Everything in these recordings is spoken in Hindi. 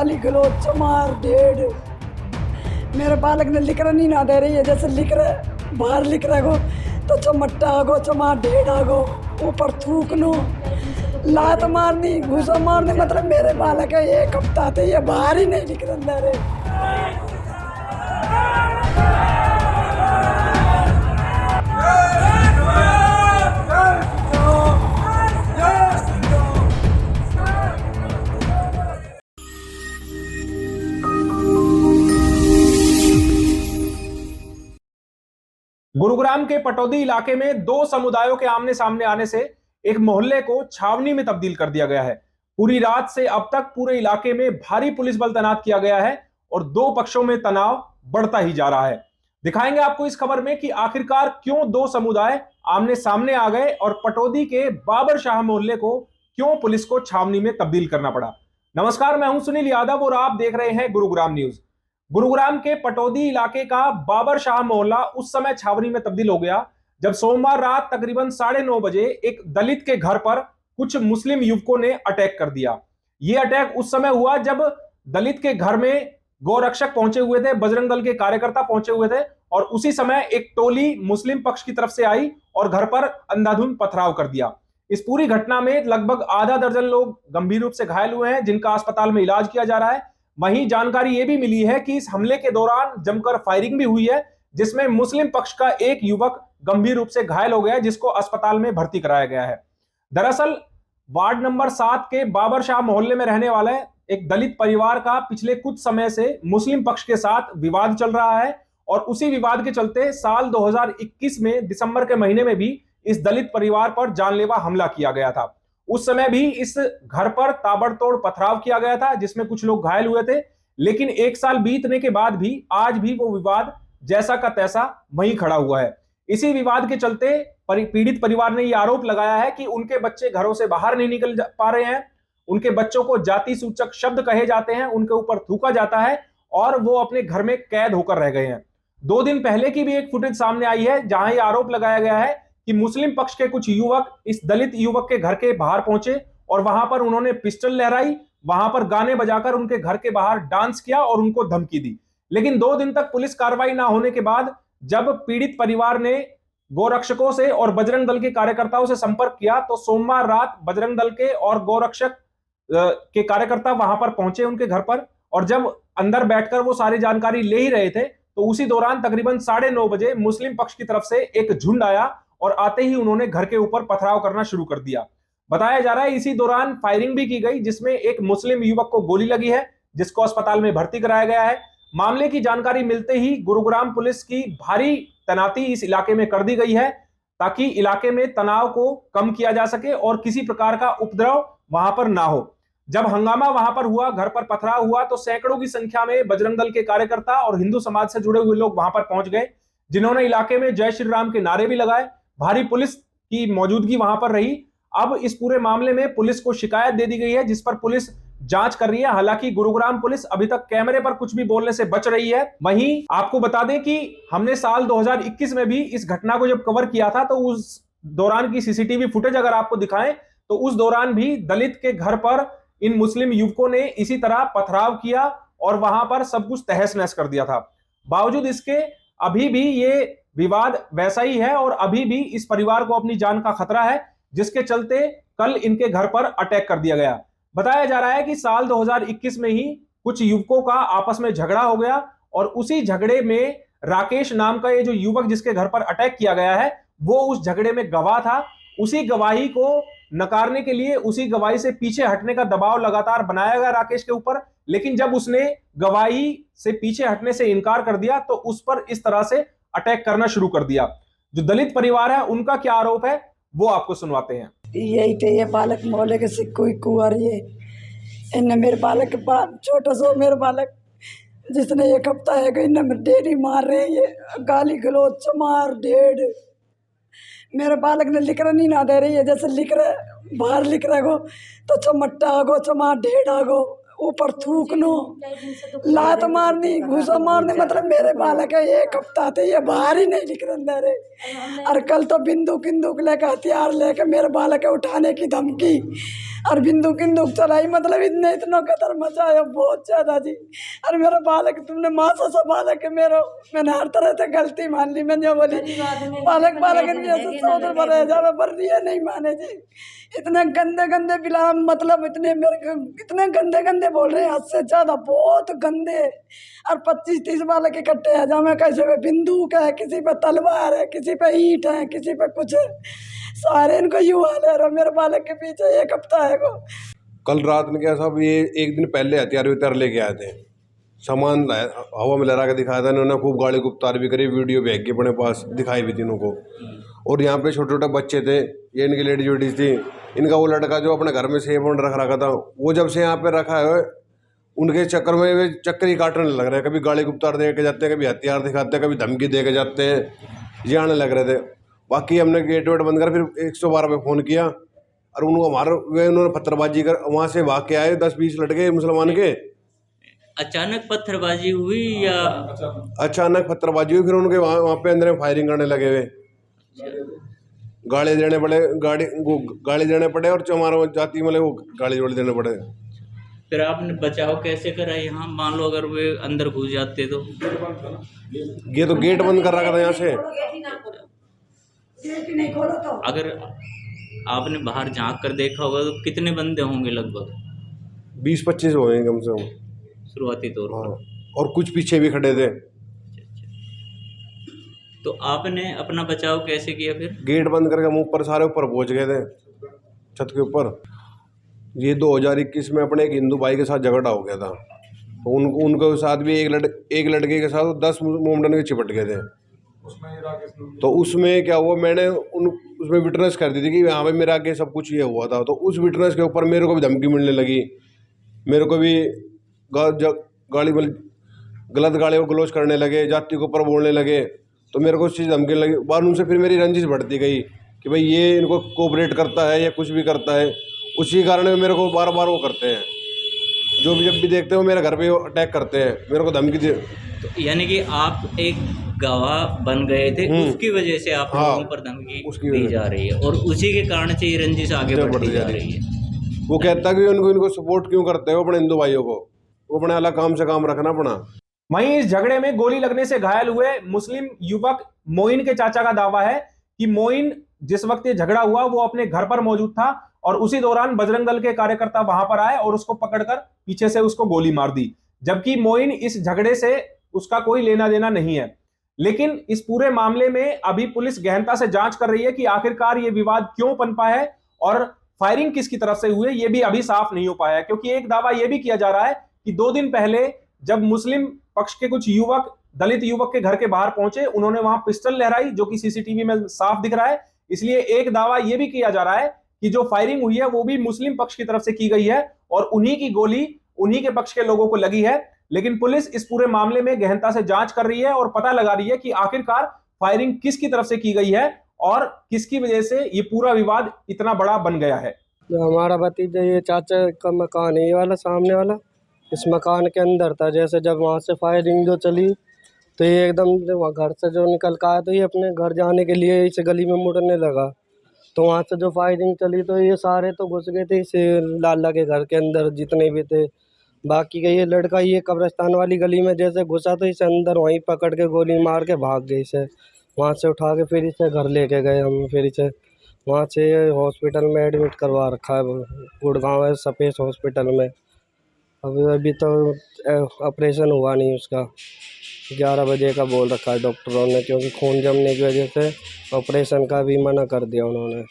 गाली गलौज चमार ढेड़। मेरे बालक ने लिखना नहीं ना दे रही है, जैसे लिख रहे बाहर लिख रहे गो तो चमट्टा आगो चमार ढेड़ आगो, ऊपर थूकनो लात मारनी घूसा मारनी। मतलब मेरे बालक है एक हफ्ता थे ये बाहर ही नहीं निकल रहे। गुरुग्राम के पटौदी इलाके में दो समुदायों के आमने सामने आने से एक मोहल्ले को छावनी में तब्दील कर दिया गया है। पूरी रात से अब तक पूरे इलाके में भारी पुलिस बल तैनात किया गया है और दो पक्षों में तनाव बढ़ता ही जा रहा है। दिखाएंगे आपको इस खबर में कि आखिरकार क्यों दो समुदाय आमने सामने आ गए और पटौदी के बाबर शाह मोहल्ले को क्यों पुलिस को छावनी में तब्दील करना पड़ा। नमस्कार, मैं हूं सुनील यादव और आप देख रहे हैं गुरुग्राम न्यूज। गुरुग्राम के पटौदी इलाके का बाबर शाह मोहल्ला उस समय छावनी में तब्दील हो गया जब सोमवार रात तकरीबन 9:30 बजे एक दलित के घर पर कुछ मुस्लिम युवकों ने अटैक कर दिया। यह अटैक उस समय हुआ जब दलित के घर में गौरक्षक पहुंचे हुए थे, बजरंग दल के कार्यकर्ता पहुंचे हुए थे और उसी समय एक टोली मुस्लिम पक्ष की तरफ से आई और घर पर अंधाधुंध पथराव कर दिया। इस पूरी घटना में लगभग आधा दर्जन लोग गंभीर रूप से घायल हुए हैं, जिनका अस्पताल में इलाज किया जा रहा है। वहीं जानकारी यह भी मिली है कि इस हमले के दौरान जमकर फायरिंग भी हुई है, जिसमें मुस्लिम पक्ष का एक युवक गंभीर रूप से घायल हो गया है, जिसको अस्पताल में भर्ती कराया गया है। दरअसल वार्ड नंबर 7 के बाबर शाह मोहल्ले में रहने वाले एक दलित परिवार का पिछले कुछ समय से मुस्लिम पक्ष के साथ विवाद चल रहा है और उसी विवाद के चलते साल 2021 में दिसंबर के महीने में भी इस दलित परिवार पर जानलेवा हमला किया गया था। उस समय भी इस घर पर ताबड़तोड़ पथराव किया गया था, जिसमें कुछ लोग घायल हुए थे। लेकिन एक साल बीतने के बाद भी आज भी वो विवाद जैसा का तैसा वहीं खड़ा हुआ है। इसी विवाद के चलते पीड़ित परिवार ने यह आरोप लगाया है कि उनके बच्चे घरों से बाहर नहीं निकल पा रहे हैं, उनके बच्चों को जाति सूचक शब्द कहे जाते हैं, उनके ऊपर थूका जाता है और वो अपने घर में कैद होकर रह गए हैं। 2 दिन पहले की भी एक फुटेज सामने आई है जहां यह आरोप लगाया गया है कि मुस्लिम पक्ष के कुछ युवक इस दलित युवक के घर के बाहर पहुंचे और वहां पर उन्होंने पिस्टल लहराई, वहां पर गाने बजाकर उनके घर के बाहर डांस किया और उनको धमकी दी। लेकिन 2 दिन तक पुलिस कार्रवाई ना होने के बाद जब पीड़ित परिवार ने गोरक्षकों से और बजरंग दल के कार्यकर्ताओं से संपर्क किया तो सोमवार रात बजरंग दल के और गोरक्षक के कार्यकर्ता वहां पर पहुंचे उनके घर पर और जब अंदर बैठकर वो सारी जानकारी ले ही रहे थे तो उसी दौरान तकरीबन 9:30 बजे मुस्लिम पक्ष की तरफ से एक झुंड आया और आते ही उन्होंने घर के ऊपर पथराव करना शुरू कर दिया। बताया जा रहा है इसी दौरान फायरिंग भी की गई, जिसमें एक मुस्लिम युवक को गोली लगी है, जिसको अस्पताल में भर्ती कराया गया है। मामले की जानकारी मिलते ही गुरुग्राम पुलिस की भारी तैनाती इस इलाके में कर दी गई है ताकि इलाके में तनाव को कम किया जा सके और किसी प्रकार का उपद्रव वहां पर ना हो। जब हंगामा वहां पर हुआ, घर पर पथराव हुआ, तो सैकड़ों की संख्या में बजरंग दल के कार्यकर्ता और हिंदू समाज से जुड़े हुए लोग वहां पर पहुंच गए, जिन्होंने इलाके में जय श्री राम के नारे भी लगाए। भारी पुलिस की मौजूदगी वहां पर रही। अब इस पूरे मामले में पुलिस को शिकायत दे दी गई है, जिस पर पुलिस जांच कर रही है। हालांकि गुरुग्राम पुलिस अभी तक कैमरे पर कुछ भी बोलने से बच रही है। वहीं आपको बता दें कि हमने साल 2021 में भी इस घटना को जब कवर किया था तो उस दौरान की सीसीटीवी फुटेज अगर आपको दिखाएं तो उस दौरान भी दलित के घर पर इन मुस्लिम युवकों ने इसी तरह पथराव किया और वहां पर सब कुछ तहस नहस कर दिया था। बावजूद इसके अभी भी ये विवाद वैसा ही है और अभी भी इस परिवार को अपनी जान का खतरा है, जिसके चलते कल इनके घर पर अटैक कर दिया गया। बताया जा रहा है कि साल 2021 में ही कुछ युवकों का आपस में झगड़ा हो गया और उसी झगड़े में राकेश नाम का ये जो युवक जिसके घर पर अटैक किया गया है वो उस झगड़े में गवाह था। उसी गवाही को नकारने के लिए, उसी गवाही से पीछे हटने का दबाव लगातार बनाया गया राकेश के ऊपर, लेकिन जब उसने गवाही से पीछे हटने से इनकार कर दिया तो उस पर इस तरह से अटैक करना शुरू कर दिया। जो दलित परिवार है उनका क्या आरोप है वो आपको सुनवाते हैं। यही थे ये बालक मोहल्ले के सिक्कू इक्कू और ये इनने मेरे बालक के पास छोटा सा मेरे बालक जिसने एक हफ्ता है कि इनने डेरी मार रहे हैं, ये गाली गलौज चमार ढेड़। मेरे बालक ने लिखना नहीं ना दे रही है, जैसे लिख रहे बाहर लिख रहे गो तो चमट्टा आगो चमार ढेड़ आगो, ऊपर थूकनो, लात मारनी, घूसा मारनी। मतलब मेरे बालक है 1 हफ्ता थे ये बाहर ही नहीं निकल रहे। और कल तो बिंदुक लेकर हथियार लेकर मेरे बालक है उठाने की धमकी और बिंदुक चलाई। मतलब इतना कतर मचाया बहुत ज्यादा जी। और मेरा बालक तुमने मासा सा बालक है मेरा, मैंने हर तरह से गलती मान ली। मैंने बोली बालक सौदर पर जावे पर ये नहीं माने जी। इतने गंदे बिलाम, मतलब इतने मेरे को इतने गंदे बोल रहे हैं, हद से ज्यादा बहुत गंदे। और 25-30 बालक इकट्ठे हैं, जहाँ में कैसे पे बंदूक है, किसी पे तलवार है, किसी पे ईंट है, किसी पे कुछ है। सारे इनको युवा ले रहे। मेरे बालक के पीछे 1 हफ्ता है को। कल रात में क्या साहब, ये एक दिन पहले हथियार लेके आए थे, सामान हवा में लहरा के दिखाया था इन्होंने। खूब गाड़ी गुप्तार भी करी, वीडियो भी है कि अपने पास दिखाई भी थी इनको। और यहाँ पे छोटे छोटे बच्चे थे, ये इनकी लेडीज वेडीज थी। इनका वो लड़का जो अपने घर में सेफ होल्ड रख रखा था, वो जब से यहाँ पे रखा है उनके चक्कर में वे चक्कर ही काटने लग रहे हैं। कभी गाड़ी गुप्तार दे के जाते हैं, कभी हथियार दिखाते हैं, कभी धमकी दे के जाते हैं, ये आने लग रहे थे। बाकी हमने गेट वेट बंद कर फिर 112 पे फ़ोन किया और उन्होंने पत्थरबाजी कर वहाँ से भाग के आए 10-20 लड़के मुसलमान के। अचानक पत्थरबाजी हुई या अचानक पत्थरबाजी हुई, फिर उनके वहाँ पे अंदर फायरिंग करने लगे हुए। गाड़ी देने पड़े और हमारा जाती मतलब वो गाड़ी जोड़ देने पड़े। फिर आपने बचाव कैसे करा? यहाँ मान लो अगर वे अंदर घुस जाते तो ये तो गेट बंद कर रखा था यहाँ से। अगर आपने बाहर झांक कर देखा होगा तो कितने बंदे होंगे? लगभग 20-25 हो गए कम से कम शुरुआती तौर पर। हाँ, और कुछ पीछे भी खड़े थे। तो आपने अपना बचाव कैसे किया फिर? गेट बंद करके हम ऊपर सारे ऊपर पहुंच गए थे, छत के ऊपर। ये 2021 में अपने एक हिंदू भाई के साथ झगड़ा हो गया था, तो उनके साथ भी एक लड़के के साथ 10 मोमडन के चिपट गए थे। तो उसमें क्या हुआ, मैंने उसमें विटनेस कर दी थी कि हाँ भाई मेरे आगे सब कुछ ये हुआ था। तो उस विटनेस के ऊपर मेरे को भी धमकी मिलने लगी, मेरे को भी गाली गलत गाली को गलोच करने लगे, जाति के ऊपर बोलने लगे। तो मेरे को उस चीज़ धमकी लगी। बाद उनसे फिर मेरी रंजिश बढ़ती गई कि भाई ये इनको कोऑपरेट करता है या कुछ भी करता है। उसी कारण मेरे को बार बार वो करते हैं, जो भी जब भी देखते हो मेरे घर पे अटैक करते हैं, मेरे को धमकी दे। तो यानी कि आप एक गवाह बन गए थे, उसकी वजह से आप लोगों पर धमकी दी जा रही है और उसी के कारण से ये रंजिश आगे बढ़ती जा रही है। वो कहता है कि इनको सपोर्ट क्यों करते हो अपने हिंदू भाइयों को, वो अपने अलग काम से काम रखना अपना। वहीं इस झगड़े में गोली लगने से घायल हुए मुस्लिम युवक मोइन के चाचा का दावा है कि मोइन जिस वक्त ये झगड़ा हुआ वो अपने घर पर मौजूद था और उसी दौरान बजरंग दल के कार्यकर्ता वहां पर आए और उसको पकड़कर पीछे से उसको गोली मार दी, जबकि मोइन इस झगड़े से उसका कोई लेना देना नहीं है। लेकिन इस पूरे मामले में अभी पुलिस गहनता से जांच कर रही है कि आखिरकार ये विवाद क्यों पनपा है और फायरिंग किसकी तरफ से हुई है, ये भी अभी साफ नहीं हो पाया है। क्योंकि एक दावा यह भी किया जा रहा है कि 2 दिन पहले जब मुस्लिम पक्ष के कुछ युवक दलित युवक के घर के बाहर पहुंचे, उन्होंने वहां पिस्टल लहराई, जो कि सीसीटीवी में साफ दिख रहा है। इसलिए एक दावा यह भी किया जा रहा है कि जो फायरिंग हुई है वो भी मुस्लिम पक्ष की तरफ से की गई है और उन्हीं की गोली उन्हीं के पक्ष के लोगों को लगी है। लेकिन पुलिस इस पूरे मामले में गहनता से जांच कर रही है और पता लगा रही है कि आखिरकार फायरिंग किसकी तरफ से की गई है और किसकी वजह से ये पूरा विवाद इतना बड़ा बन गया है। हमारा भतीजा ये चाचा का मकान है, ये वाला सामने वाला, इस मकान के अंदर था। जैसे जब वहाँ से फायरिंग जो चली तो ये एकदम घर से जो निकल कर आया तो ये अपने घर जाने के लिए इस गली में मुड़ने लगा। तो वहाँ से जो फायरिंग चली तो ये सारे तो घुस गए थे इस लाला के घर के अंदर जितने भी थे। बाकी का ये लड़का ये कब्रिस्तान वाली गली में जैसे घुसा तो इसे अंदर वहीं पकड़ के गोली मार के भाग गए। इसे वहाँ से उठा के फिर इसे घर लेके गए हम। फिर इसे वहाँ से हॉस्पिटल में एडमिट करवा रखा है, गुड़गांव है सपेश हॉस्पिटल में। अभी तो ऑपरेशन हुआ नहीं उसका, 11 बजे का बोल रखा है डॉक्टरों ने, क्योंकि खून जमने की वजह से ऑपरेशन का भी मना कर दिया उन्होंने।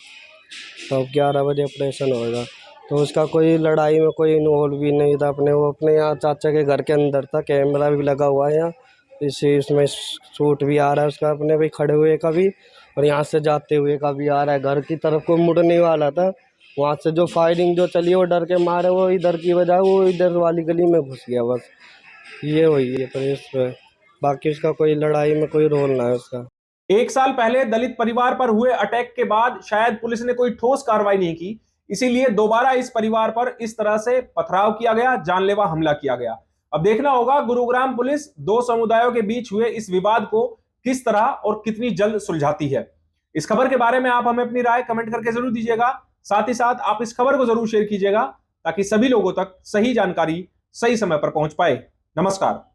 तो अब 11 बजे ऑपरेशन होएगा। तो उसका कोई लड़ाई में कोई इन्वॉल्व भी नहीं था। वो अपने यहाँ चाचा के घर के अंदर था, कैमरा भी लगा हुआ है यहाँ, इसमें शूट भी आ रहा है उसका अपने भी खड़े हुए का भी और यहाँ से जाते हुए का भी आ रहा है। घर की तरफ को मुड़ने वाला था, वहाँ से जो फायरिंग जो चली वो डर के मारे वो इधर की बजाय वो इधर वाली गली में घुस गया। बस ये हुई है पुलिस पे, बाकी उसका कोई लड़ाई में कोई रोल ना है उसका। 1 साल पहले दलित परिवार पर हुए अटैक के बाद शायद पुलिस ने कोई ठोस कार्रवाई नहीं की, इसीलिए दोबारा इस परिवार पर इस तरह से पथराव किया गया, जानलेवा हमला किया गया। अब देखना होगा गुरुग्राम पुलिस दो समुदायों के बीच हुए इस विवाद को किस तरह और कितनी जल्द सुलझाती है। इस खबर के बारे में आप हमें अपनी राय कमेंट करके जरूर दीजिएगा। साथ ही साथ आप इस खबर को जरूर शेयर कीजिएगा ताकि सभी लोगों तक सही जानकारी सही समय पर पहुंच पाए। नमस्कार।